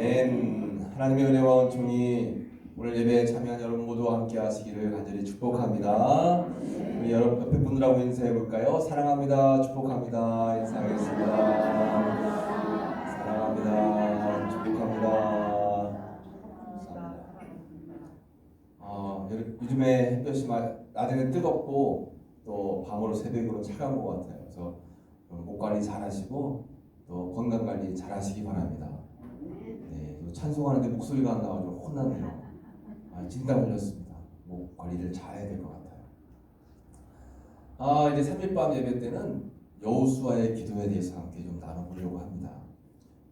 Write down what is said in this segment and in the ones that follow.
아멘. 하나님의 은혜와 은총이 오늘 예배에 참여한 여러분 모두와 함께 하시기를 간절히 축복합니다. 우리 여러분 옆에 분들하고 인사해 볼까요? 사랑합니다. 축복합니다. 인사하겠습니다. 사랑합니다. 축복합니다. 요즘에 햇볕이 낮에는 뜨겁고 또 밤으로 새벽으로 차가운 것 같아요. 그래서 목 관리 잘 하시고 또 건강 관리 잘 하시기 바랍니다. 네, 찬송하는데 목소리가 안 나와서 혼나네요. 진땀 흘렸습니다. 목 관리를 잘 해야 될 것 같아요. 이제 3일밤 예배 때는 여호수아의 기도에 대해서 함께 좀 나눠보려고 합니다.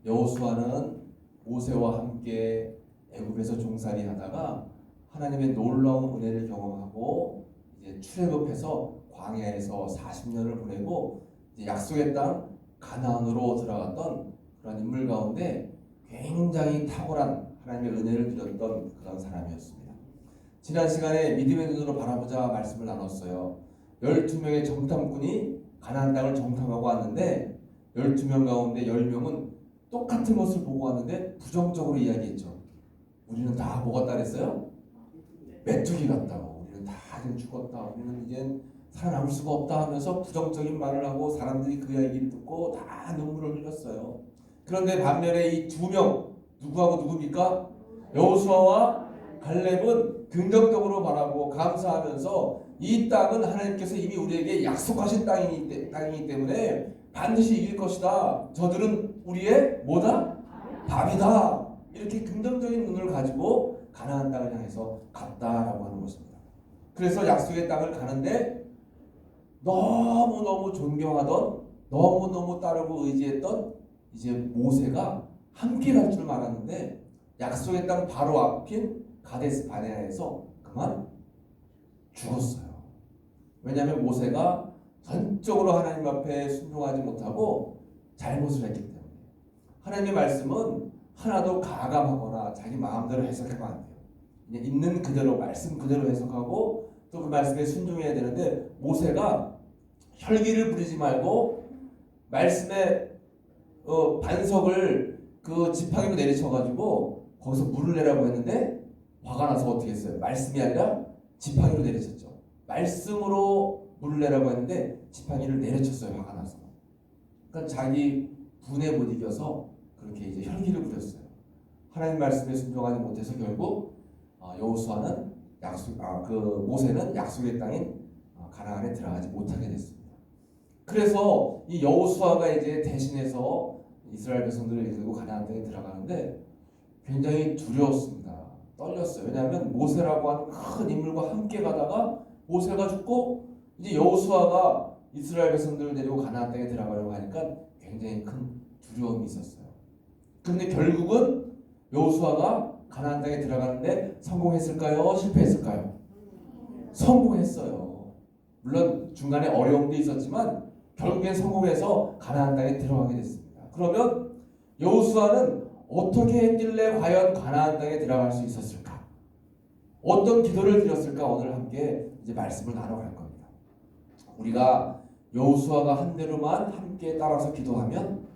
여호수아는 모세와 함께 애굽에서 종살이 하다가 하나님의 놀라운 은혜를 경험하고 이제 출애굽해서 광야에서 40년을 보내고 이제 약속의 땅 가나안으로 들어갔던 그런 인물 가운데 굉장히 탁월한 하나님의 은혜를 누렸던 그런 사람이었습니다. 지난 시간에 믿음의 눈으로 바라보자 말씀을 나눴어요. 12명의 정탐꾼이 가나안 땅을 정탐하고 왔는데 12명 가운데 10명은 똑같은 것을 보고 왔는데 부정적으로 이야기했죠. 우리는 다 뭐가 따랬어요? 메뚜기 같다고. 우리는 다 이제 죽었다. 우리는 이제 살아남을 수가 없다 하면서 부정적인 말을 하고 사람들이 그 이야기를 듣고 다 눈물을 흘렸어요. 그런데 반면에 이 두 명 누구하고 누굽니까? 여호수아와 갈렙은 긍정적으로 바라보고 감사하면서 이 땅은 하나님께서 이미 우리에게 약속하신 땅이기 때문에 반드시 이길 것이다. 저들은 우리의 뭐다? 밥이다. 이렇게 긍정적인 눈을 가지고 가나안 땅을 향해서 갔다라고 하는 것입니다. 그래서 약속의 땅을 가는데 너무너무 존경하던 너무너무 따르고 의지했던 이제 모세가 함께 갈 줄 알았는데 약속의 땅 바로 앞인 가데스 바네아에서 그만 죽었어요. 왜냐하면 모세가 전적으로 하나님 앞에 순종하지 못하고 잘못을 했기 때문에. 하나님의 말씀은 하나도 가감하거나 자기 마음대로 해석하면 안 돼요. 그냥 있는 그대로 말씀 그대로 해석하고 또 그 말씀에 순종해야 되는데 모세가 혈기를 부리지 말고 말씀의 반석을 그 지팡이로 내리쳐가지고 거기서 물을 내라고 했는데 화가 나서 어떻게 했어요? 말씀이 아니라 지팡이로 내리쳤죠. 말씀으로 물을 내라고 했는데 지팡이를 내려쳤어요. 화가 나서. 그러니까 자기 분에 못 이겨서 그렇게 이제 혈기를 부렸어요. 하나님 말씀에 순종하지 못해서 결국 여호수아는 모세는 약속의 땅인 가나안에 들어가지 못하게 됐습니다. 그래서 이 여호수아가 이제 대신해서 이스라엘 백성들을 이끌고 가나안 땅에 들어가는데 굉장히 두려웠습니다. 떨렸어요. 왜냐하면 모세라고 하는 큰 인물과 함께 가다가 모세가 죽고 이제 여호수아가 이스라엘 백성들을 데리고 가나안 땅에 들어가려고 하니까 굉장히 큰 두려움이 있었어요. 그런데 결국은 여호수아가 가나안 땅에 들어가는데 성공했을까요? 실패했을까요? 성공했어요. 물론 중간에 어려움도 있었지만 결국엔 성공해서 가나안 땅에 들어가게 됐습니다. 그러면 여호수아는 어떻게 했길래 과연 가나안 땅에 들어갈 수 있었을까? 어떤 기도를 드렸을까? 오늘 함께 이제 말씀을 나눠갈 겁니다. 우리가 여호수아가 한 대로만 함께 따라서 기도하면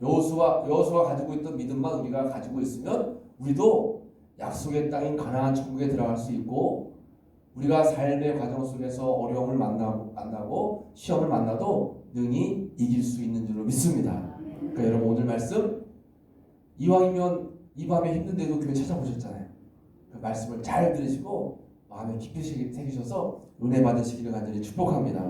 여호수아가 가지고 있던 믿음만 우리가 가지고 있으면 우리도 약속의 땅인 가나안 천국에 들어갈 수 있고 우리가 삶의 과정 속에서 어려움을 만나고 시험을 만나도 능히 이길 수 있는 줄로 믿습니다. 그러니까 여러분 오늘 말씀 이왕이면 이 밤에 힘든데도 교회 찾아보셨잖아요. 그 말씀을 잘 들으시고 마음에 깊이 새기셔서 은혜 받으시기를 간절히 축복합니다.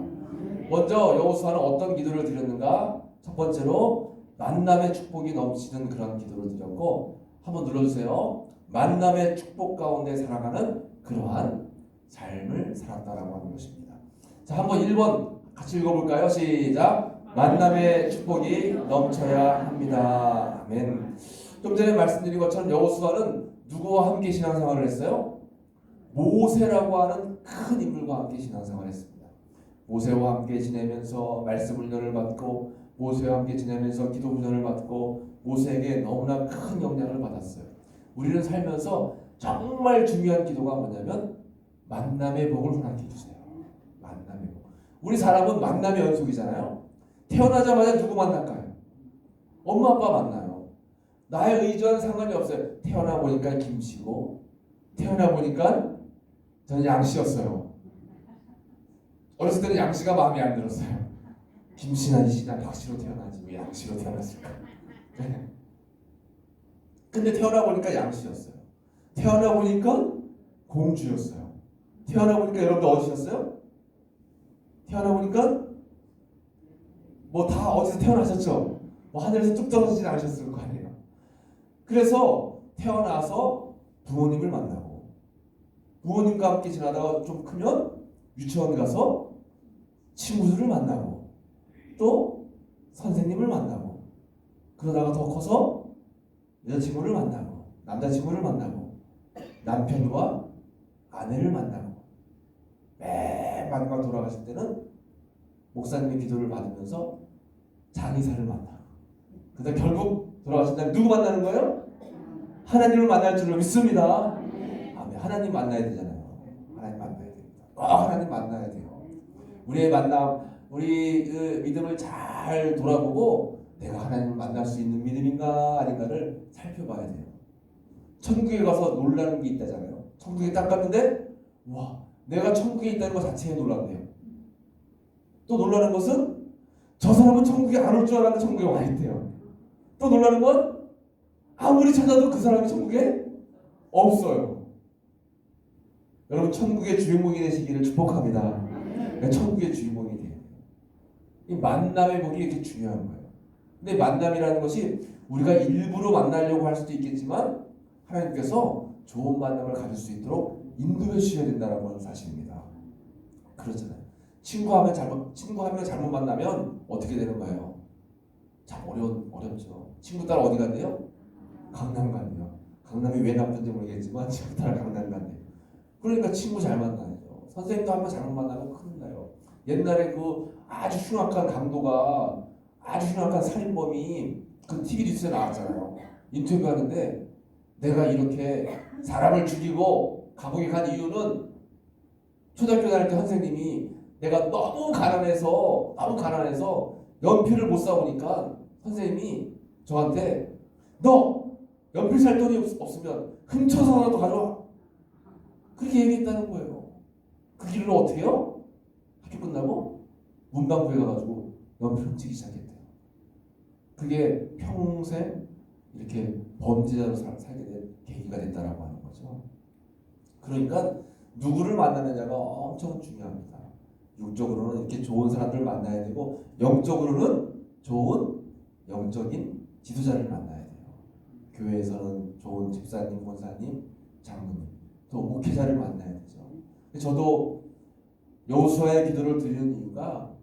먼저 여호수아는 어떤 기도를 드렸는가? 첫 번째로 만남의 축복이 넘치는 그런 기도를 드렸고 한번 눌러주세요. 만남의 축복 가운데 살아가는 그러한 삶을 살았다라고 하는 것입니다. 자, 한번 1번 같이 읽어볼까요? 시작. 만남의 축복이 넘쳐야 합니다. 아멘. 좀 전에 말씀드린 것처럼 여호수아는 누구와 함께 신앙생활을 했어요? 모세라고 하는 큰 인물과 함께 신앙생활을 했습니다. 모세와 함께 지내면서 말씀 훈련을 받고 모세와 함께 지내면서 기도 훈련을 받고 모세에게 너무나 큰 영향을 받았어요. 우리는 살면서 정말 중요한 기도가 뭐냐면 만남의 복을 허락해 주세요. 만남의 복. 우리 사람은 만남의 연속이잖아요. 태어나자마자 누구 만날까요? 엄마 아빠 만나요. 나의 의지와는 상관이 없어요. 태어나 보니까 김씨고 태어나 보니까 저는 양씨였어요. 어렸을 때는 양씨가 마음에 안 들었어요. 김씨나 이씨나 박씨로 태어나지 왜 양씨로 태어났을까? 근데 태어나 보니까 양씨였어요. 태어나 보니까 공주였어요. 태어나 보니까 여러분들 어디셨어요? 태어나 보니까 뭐 다 어디서 태어나셨죠? 뭐 하늘에서 뚝 떨어지진 않으셨을 거 아니에요. 그래서 태어나서 부모님을 만나고 부모님과 함께 지나다가 좀 크면 유치원 가서 친구들을 만나고 또 선생님을 만나고 그러다가 더 커서 여자친구를 만나고 남자친구를 만나고 남편과 아내를 만나고 맨 마지막 돌아가실 때는 목사님의 기도를 받으면서 장의사를 만나고 근데 결국 돌아가신 다음에 누구 만나는 거예요? 하나님을 만날 줄로 믿습니다. 아멘. 하나님 만나야 되잖아요. 하나님 만나야 됩니다. 하나님 만나야 돼요. 우리의 만남, 우리 그 믿음을 잘 돌아보고 내가 하나님을 만날 수 있는 믿음인가 아닌가를 살펴봐야 돼요. 천국에 가서 놀라는 게 있다잖아요. 천국에 딱 갔는데 와 내가 천국에 있다는 것 자체에 놀란대요. 또 놀라는 것은 저 사람은 천국에 안 올 줄 알았는데 천국에 와 있대요. 또 놀라는 건 아무리 찾아도 그 사람이 천국에 없어요. 여러분 천국의 주인공이 되시기를 축복합니다. 천국의 주인공이 돼요. 이 만남의 복이 이렇게 중요한 거예요. 근데 만남이라는 것이 우리가 일부러 만나려고 할 수도 있겠지만 하나님께서 좋은 만남을 가질 수 있도록 인도해 주셔야 된다는 건 사실입니다. 그렇잖아요. 친구 한 명 잘못 만나면 어떻게 되는 거예요? 참 어렵죠. 친구 따라 어디 간대요? 강남 간대요. 강남이 왜 나쁜지 모르겠지만 친구 따라 강남 간대요. 그러니까 친구 잘 만나야죠. 선생님도 한 번 잘못 만나면 큰일 나요. 옛날에 그 아주 흉악한 강도가 아주 흉악한 살인범이 그 TV 뉴스에 나왔잖아요. 인터뷰하는데 내가 이렇게 사람을 죽이고 감옥에 간 이유는 초등학교 다닐 때 선생님이 내가 너무 가난해서 연필을 못 사오니까 선생님이 저한테 너 연필 살 돈이 없으면 훔쳐서라도 가져와 그렇게 얘기했다는 거예요. 그 길로 어떻게 해요? 학교 끝나고 문방구에 가가지고 연필 훔치기 시작했대요. 그게 평생 이렇게 범죄자로 살게 된 계기가 됐다라고 하는 거죠. 그러니까 누구를 만나느냐가 엄청 중요합니다. 육적으로는 이렇게 좋은 사람들 만나야 되고 영적으로는 좋은 영적인 지도자를 만나야 돼요. 교회에서는 좋은 집사님, 권사님, 장로님, 또 목회자를 만나야 되죠. 저도 여호수아의 기도를 드리는 이유가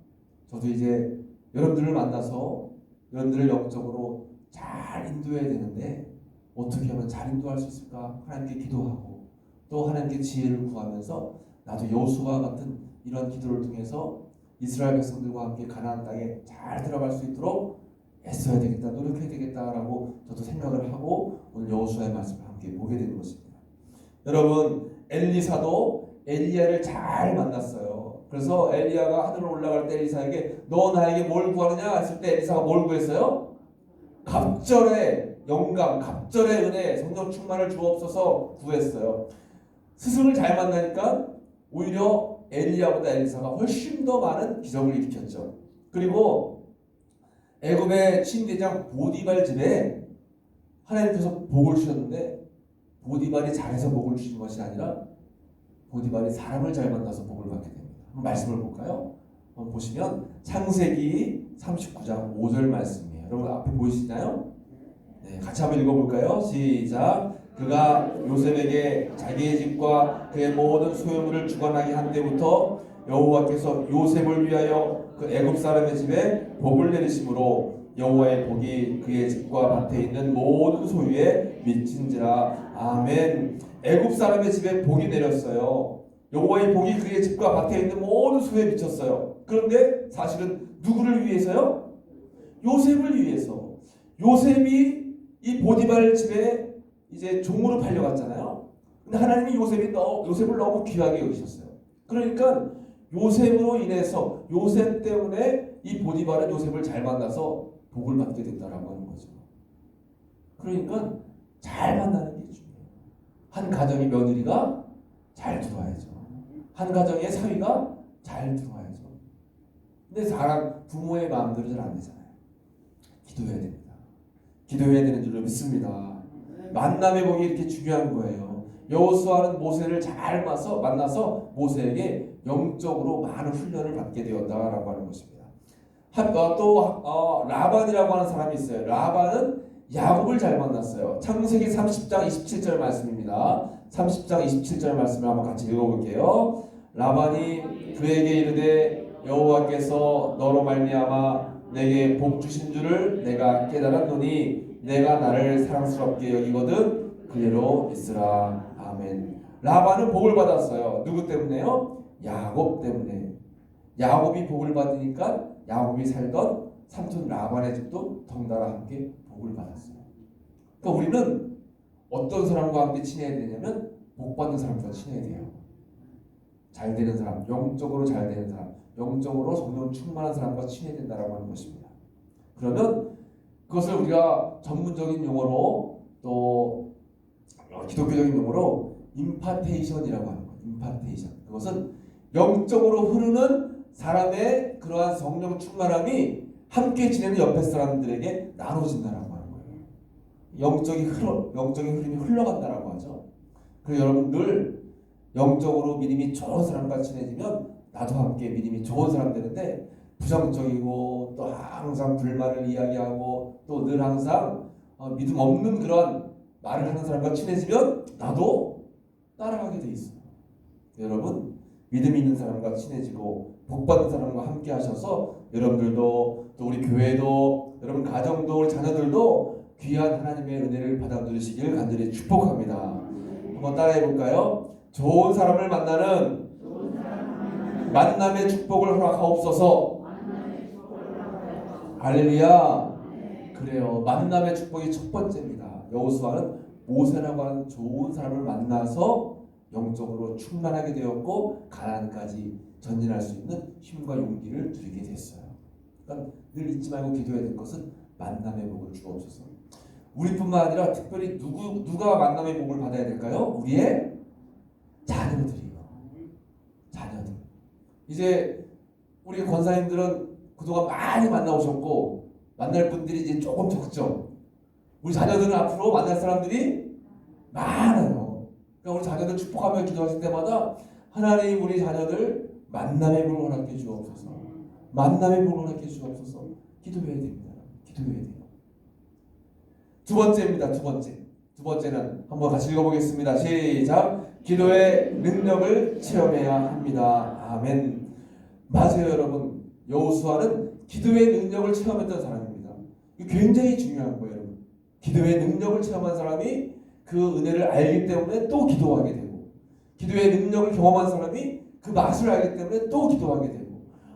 저도 이제 여러분들을 만나서 여러분들을 영적으로 잘 인도해야 되는데 어떻게 하면 잘 인도할 수 있을까? 하나님께 기도하고 또 하나님께 지혜를 구하면서 나도 여호수아와 같은 이런 기도를 통해서 이스라엘 백성들과 함께 가나안 땅에 잘 들어갈 수 있도록 애써야 되겠다, 노력해야 되겠다라고 저도 생각을 하고 오늘 여호수아의 말씀을 함께 보게 되는 것입니다. 여러분 엘리사도 엘리야를 잘 만났어요. 그래서 엘리야가 하늘로 올라갈 때 엘리사에게 너 나에게 뭘 구하느냐 했을 때 엘리사가 뭘 구했어요? 갑절의 영감, 갑절의 은혜, 성령 충만을 주옵소서 구했어요. 스승을 잘 만나니까 오히려 엘리야보다 엘리사가 훨씬 더 많은 기적을 일으켰죠. 그리고 애굽의 침대장 보디발 집에 하나님께서 복을 주셨는데 보디발이 잘해서 복을 주신 것이 아니라 보디발이 사람을 잘 만나서 복을 받게 됩니다. 한번 말씀을 볼까요? 한번 보시면 창세기 39장 5절 말씀이에요. 여러분 앞에 보이시나요? 네, 같이 한번 읽어볼까요? 시작. 그가 요셉에게 자기의 집과 그의 모든 소유물을 주관하게 한 때부터 여호와께서 요셉을 위하여 그 애굽 사람의 집에 복을 내리심으로 여호와의 복이 그의 집과 밭에 있는 모든 소유에 미친지라. 아멘. 애굽 사람의 집에 복이 내렸어요. 여호와의 복이 그의 집과 밭에 있는 모든 소유에 미쳤어요. 그런데 사실은 누구를 위해서요? 요셉을 위해서. 요셉이 이 보디발 집에 이제 종으로 팔려갔잖아요. 근데 하나님이 요셉을 너무 귀하게 여기셨어요. 그러니까 요셉으로 인해서 요셉 때문에 이 보디발은 요셉을 잘 만나서 복을 받게 된다라고 하는 거죠. 그러니까 잘 만나는 게 중요해요. 한 가정의 며느리가 잘 들어와야죠. 한 가정의 사위가 잘 들어와야죠. 근데 사람 부모의 마음대로 잘 안 되잖아요. 기도해야 됩니다. 기도해야 되는 줄로 믿습니다. 만남의 복이 이렇게 중요한 거예요. 여호수아는 모세를 잘 만나서 모세에게 영적으로 많은 훈련을 받게 되었다라고 하는 것입니다. 또 라반이라고 하는 사람이 있어요. 라반은 야곱을 잘 만났어요. 창세기 30장 27절 말씀입니다. 30장 27절 말씀을 한번 같이 읽어볼게요. 라반이 그에게 이르되 여호와께서 너로 말미암아 내게 복 주신 줄을 내가 깨달았노니 내가 나를 사랑스럽게 여기거든 그대로 있으라. 아멘. 라반은 복을 받았어요. 누구 때문에요? 야곱 때문에. 야곱이 복을 받으니까 야곱이 살던 삼촌 라반의 집도 덩달아 함께 복을 받았어요. 그러니까 우리는 어떤 사람과 함께 친해야 되냐면 복 받는 사람과 친해야 돼요. 잘 되는 사람, 영적으로 잘 되는 사람, 영적으로 성령 충만한 사람과 친해야 된다라고 하는 것입니다. 그러면 그것을 우리가 전문적인 용어로 또 기독교적인 용어로 임파테이션이라고 하는 거예요. 임파테이션. 그것은 영적으로 흐르는 사람의 그러한 성령 충만함이 함께 지내는 옆에 사람들에게 나눠진다라고 하는 거예요. 영적인 흐름이 흘러간다라고 하죠. 그래서 여러분 늘 영적으로 믿음이 좋은 사람과 친해지면 나도 함께 믿음이 좋은 사람 되는데 부정적이고 또 항상 불만을 이야기하고 또 늘 항상 믿음 없는 그런 말을 하는 사람과 친해지면 나도 따라가게 돼 있어요. 여러분 믿음 있는 사람과 친해지고 복받는 사람과 함께 하셔서 여러분들도 또 우리 교회도 여러분 가정도 우리 자녀들도 귀한 하나님의 은혜를 받아 누리시길 간절히 축복합니다. 한번 따라해 볼까요? 좋은 사람을 만나는 만남의 축복을 허락하옵소서. 할렐루야. 그래요. 만남의 축복이 첫 번째입니다. 여호수아는 모세라고 하는 좋은 사람을 만나서 영적으로 충만하게 되었고 가나안까지 전진할 수 있는 힘과 용기를 누리게 됐어요. 그러니까 늘 잊지 말고 기도해야 될 것은 만남의 복을 주옵소서. 우리뿐만 아니라 특별히 누가 만남의 복을 받아야 될까요? 우리의 자녀들이요. 자녀들. 이제 우리 권사님들은 그동안 많이 만나오셨고 만날 분들이 이제 조금 적죠. 우리 자녀들은 앞으로 만날 사람들이 많아요. 그러니까 우리 자녀들 축복하며 기도하실 때마다 하나님 우리 자녀들 만남의 복을 허락해 주옵소서. 만남의 복을 허락해 주옵소서. 기도해야 됩니다. 기도해야 돼요. 두 번째입니다. 두 번째는 한번 같이 읽어보겠습니다. 시작. 기도의 능력을 체험해야 합니다. 아멘. 맞아요, 여러분. 여호수아는 기도의 능력을 체험했던 사람입니다. 이거 굉장히 중요한 거예요, 여러분. 기도의 능력을 체험한 사람이 그 은혜를 알기 때문에 또 기도하게 되고, 기도의 능력을 경험한 사람이 그 맛을 알기 때문에 또 기도하게 되고,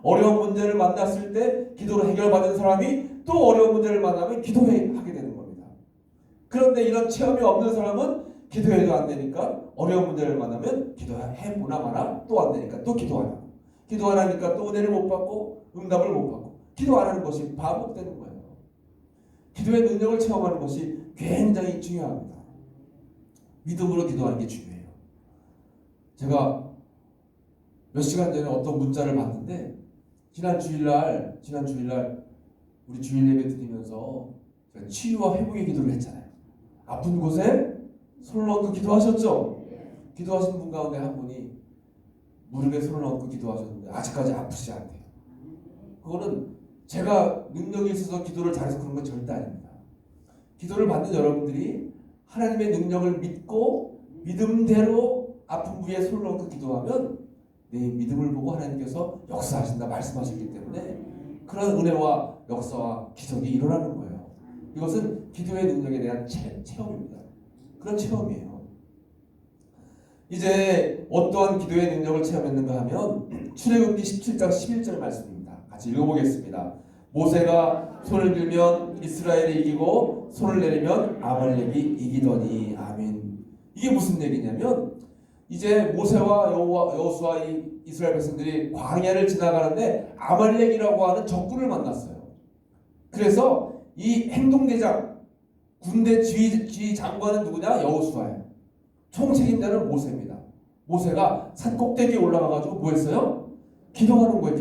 어려운 문제를 만났을 때 기도로 해결받은 사람이 또 어려운 문제를 만나면 기도하게 되는 겁니다. 그런데 이런 체험이 없는 사람은 기도해도 안 되니까 어려운 문제를 만나면 기도해보나 마나 또 안 되니까 또 기도 안 하고, 기도 안 하니까 또 은혜를 못 받고 응답을 못 받고, 기도 안 하는 것이 반복되는 거예요. 기도의 능력을 체험하는 것이 굉장히 중요합니다. 믿음으로 기도하는 게 중요해요. 제가 몇 시간 전에 어떤 문자를 봤는데 지난 주일날 우리 주일 예배 드리면서 제가 치유와 회복의 기도를 했잖아요. 아픈 곳에 손을 얹고 기도하셨죠? 기도하신 분 가운데 한 분이 무릎에 손을 얹고 기도하셨는데 아직까지 아프지 않대요. 그거는 제가 능력이 있어서 기도를 잘해서 그런 건 절대 아닙니다. 기도를 받는 여러분들이 하나님의 능력을 믿고 믿음대로 아픈 부위에 손을 얹고 기도하면 내 믿음을 보고 하나님께서 역사하신다 말씀하시기 때문에 그런 은혜와 역사와 기적이 일어나는 거예요. 이것은 기도의 능력에 대한 체험입니다. 그런 체험이에요. 이제 어떠한 기도의 능력을 체험했는가 하면 출애굽기 17장 11절 말씀입니다. 같이 읽어보겠습니다. 모세가 손을 들면 이스라엘이 이기고 손을 내리면 아말렉이 이기더니. 아멘. 이게 무슨 얘기냐면 이제 모세와 여호수아 이스라엘 백성들이 광야를 지나가는데 아말렉이라고 하는 적군을 만났어요. 그래서 이 행동대장 군대 지휘 장관은 누구냐? 여호수아예요. 총책임자는 모세입니다. 모세가 산 꼭대기에 올라가가지고 뭐 했어요? 기도하는 거예요.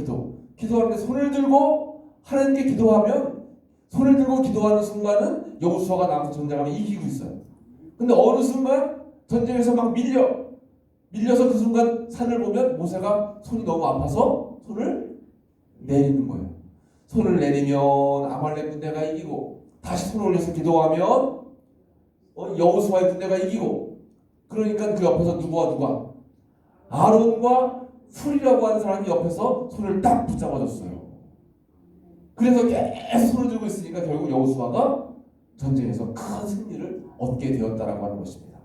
기도하는데 손을 들고 하나님께 기도하면, 손을 들고 기도하는 순간은 여호수아가 나와서 전쟁하면 이기고 있어요. 근데 어느 순간 전쟁에서 막 밀려서 그 순간 산을 보면 모세가 손이 너무 아파서 손을 내리는 거예요. 손을 내리면 아말렉 군대가 이기고, 다시 손을 올려서 기도하면 여호수아의 군대가 이기고, 그러니까 그 옆에서 누가 아론과 훌이라고 하는 사람이 옆에서 손을 딱 붙잡아줬어요. 그래서 계속 손을 들고 있으니까 결국 여호수아가 전쟁에서 큰 승리를 얻게 되었다라고 하는 것입니다.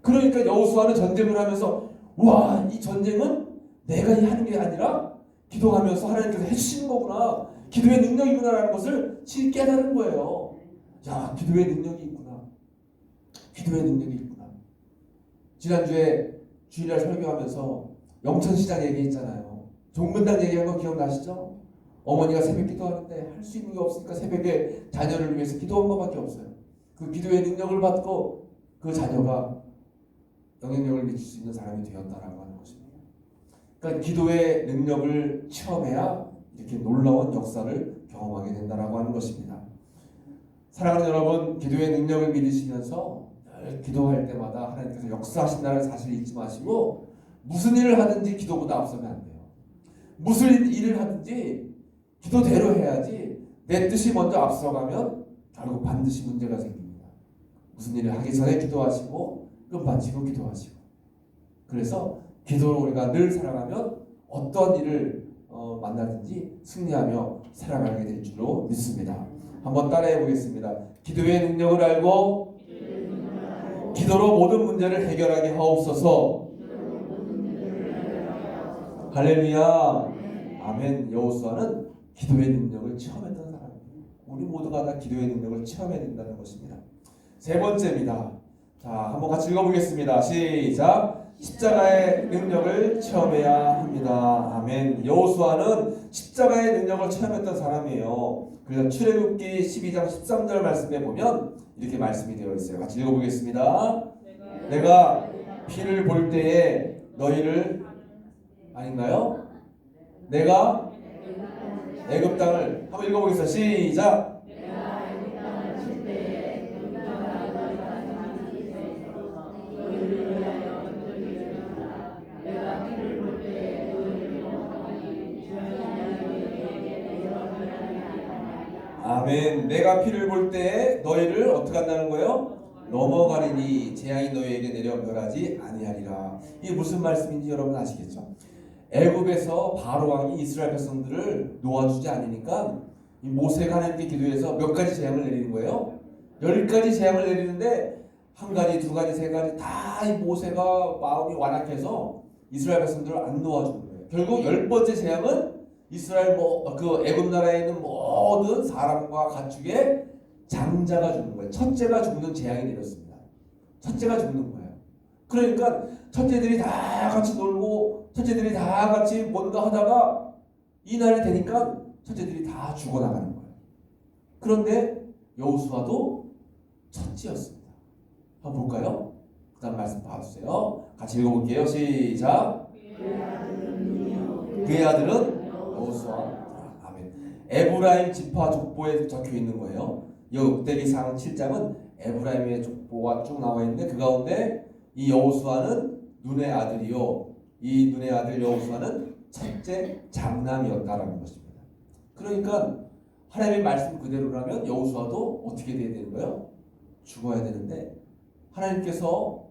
그러니까 여호수아는 전쟁을 하면서, 와, 이 전쟁은 내가 하는 게 아니라 기도하면서 하나님께서 해주시는 거구나, 기도의 능력이구나라는 것을 깨달은 거예요. 야, 기도의 능력이 있구나. 기도의 능력이 있구나. 지난주에 주일날 설교하면서 영천시장 얘기했잖아요. 종근당 얘기한 거 기억나시죠? 어머니가 새벽 기도하는데 할 수 있는 게 없으니까 새벽에 자녀를 위해서 기도한 것밖에 없어요. 그 기도의 능력을 받고 그 자녀가 영향력을 미칠 수 있는 사람이 되었다라고 하는 것입니다. 그러니까 기도의 능력을 체험해야 이렇게 놀라운 역사를 경험하게 된다라고 하는 것입니다. 사랑하는 여러분, 기도의 능력을 믿으시면서 늘 기도할 때마다 하나님께서 역사하신다는 사실을 잊지 마시고, 무슨 일을 하든지 기도보다 앞서면 안 돼요. 무슨 일을 하든지 기도대로 해야지, 내 뜻이 먼저 앞서가면 결국 반드시 문제가 생깁니다. 무슨 일을 하기 전에 기도하시고 끝마치고 기도하시고, 그래서 기도로 우리가 늘 살아가면 어떤 일을 만나든지 승리하며 살아가게 될 줄로 믿습니다. 한번 따라해 보겠습니다. 기도의 능력을 알고 기도로 모든 문제를 해결하게 하옵소서. 할렐루야. 아멘. 여호수아는 기도의 능력을 체험했던 사람이에요. 우리 모두가 다 기도의 능력을 체험해야 된다는 것입니다. 세 번째입니다. 자, 한번 같이 읽어보겠습니다. 시작. 십자가의 능력을 체험해야 합니다. 아멘. 여호수아는 십자가의 능력을 체험했던 사람이에요. 그래서 출애굽기 12장 13절 말씀에 보면 이렇게 말씀이 되어 있어요. 같이 읽어보겠습니다. 내가 피를 볼 때에 너희를, 아닌가요? 내가 애굽 땅을, 한번 읽어보겠습니다. 시작. 아멘. 내가 피를 볼 때에 너희를 어떻게 한다는 거예요? 넘어가리니 재앙이 너희에게 내려 멸하지 아니하리라. 이게 무슨 말씀인지 여러분 아시겠죠? 애굽에서 바로 왕이 이스라엘 백성들을 놓아주지 않으니까 이 모세가 하나님께 기도해서 몇 가지 재앙을 내리는 거예요. 10가지 재앙을 내리는데 한 가지, 두 가지, 세 가지 다 이 모세가 마음이 완악해서 이스라엘 백성들을 안 놓아주는 거예요. 결국 10번째 재앙은 이스라엘 그 애굽 나라에 있는 모든 사람과 가축의 장자가 죽는 거예요. 첫째가 죽는 재앙이 내렸습니다. 첫째가 죽는 거예요. 그러니까 첫째들이 다 같이 놀고 첫째들이 다 같이 뭔가 하다가 이날이 되니까 첫째들이 다 죽어나가는 거예요. 그런데 여호수아도 첫째였습니다. 한번 볼까요? 그 다음 말씀 봐주세요. 같이 읽어볼게요. 시작. 그의 아들은 여호수아. 아멘. 에브라임 지파 족보에 적혀 있는 거예요. 역대기상 7장은 에브라임의 족보가 쭉 나와 있는데 그 가운데 이 여호수아는 눈의 아들이요, 이 눈의 아들 여호수아는 첫째 장남이었다라는 것입니다. 그러니까 하나님의 말씀 그대로라면 여호수아도 어떻게 돼야 되는 거예요? 죽어야 되는데 하나님께서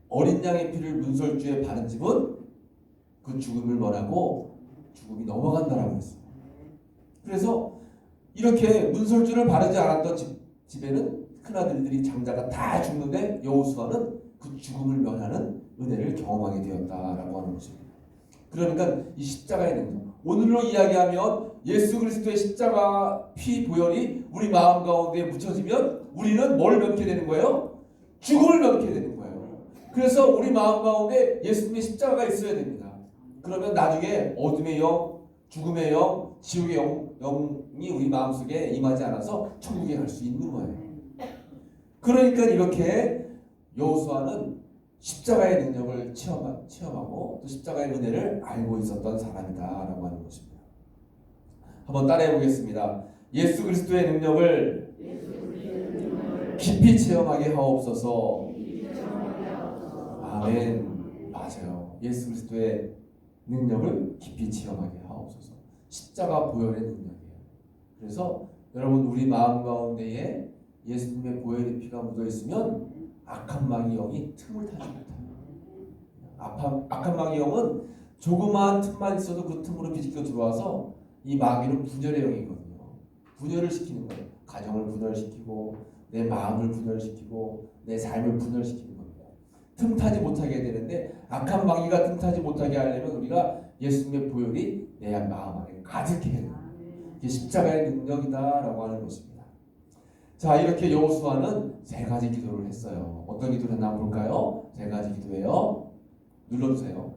어린 양의 피를 문설주에 바른 집은 그 죽음을 면하고 죽음이 넘어간다라고 했어요. 그래서 이렇게 문설주를 바르지 않았던 집에는 큰아들들이 장자가 다 죽는데 여호수아는 그 죽음을 면하는 은혜를 경험하게 되었다라고 하는 것입니다. 그러니까 이 십자가의 능력, 오늘로 이야기하면 예수 그리스도의 십자가 피 보혈이 우리 마음 가운데 묻혀지면 우리는 뭘 면케 되는 거예요? 죽음을 면케 되는 거예요. 그래서 우리 마음 가운데 예수님의 십자가가 있어야 됩니다. 그러면 나중에 어둠의 영, 죽음의 영, 지옥의 영이 우리 마음속에 임하지 않아서 천국에 갈 수 있는 거예요. 그러니까 이렇게 여호수아는 십자가의 능력을 체험하고 또 십자가의 은혜를 알고 있었던 사람이다라고 하는 것입니다. 한번 따라해 보겠습니다. 예수 그리스도의 능력을 깊이 체험하게 하옵소서. 아멘. 맞아요. 예수 그리스도의 능력을 깊이 체험하게 하옵소서. 십자가 보혈의 능력이에요. 그래서 여러분 우리 마음 가운데에 예수님의 보혈의 피가 묻어 있으면 악한 마귀 영이 틈을 타지 못해요. 악한 마귀 영은 조그마한 틈만 있어도 그 틈으로 비집겨 들어와서 이 마귀는 분열의 영이거든요. 분열을 시키는 거예요. 가정을 분열시키고 내 마음을 분열시키고 내 삶을 분열시키는 겁니다. 틈타지 못하게 되는데 악한 마귀가 틈타지 못하게 하려면 우리가 예수님의 보혈이 내 마음 안에 가득해야 돼요. 이게 십자가의 능력이다라고 하는 것입니다. 자, 이렇게 여호수아는 세 가지 기도를 했어요. 어떤 기도를 했나 볼까요? 세 가지 기도예요. 눌러주세요.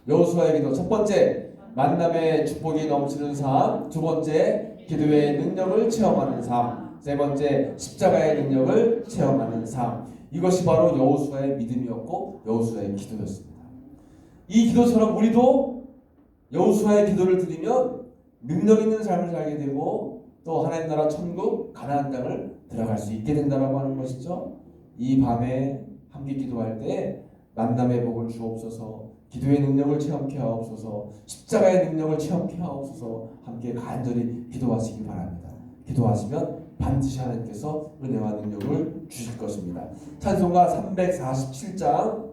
여호수아의 기도. 첫 번째, 만남의 축복이 넘치는 삶. 두 번째, 기도의 능력을 체험하는 삶. 세 번째, 십자가의 능력을 체험하는 삶. 이것이 바로 여호수아의 믿음이었고 여호수아의 기도였습니다. 이 기도처럼 우리도 여호수아의 기도를 드리면 능력 있는 삶을 살게 되고 또 하나님 나라 천국 가나안 땅을 들어갈 수 있게 된다라고 하는 것이죠. 이 밤에 함께 기도할 때 만남의 복을 주옵소서, 기도의 능력을 체험케 하옵소서, 십자가의 능력을 체험케 하옵소서 함께 간절히 기도하시기 바랍니다. 기도하시면 반드시 하나님께서 은혜와 능력을 주실 것입니다. 찬송가 347장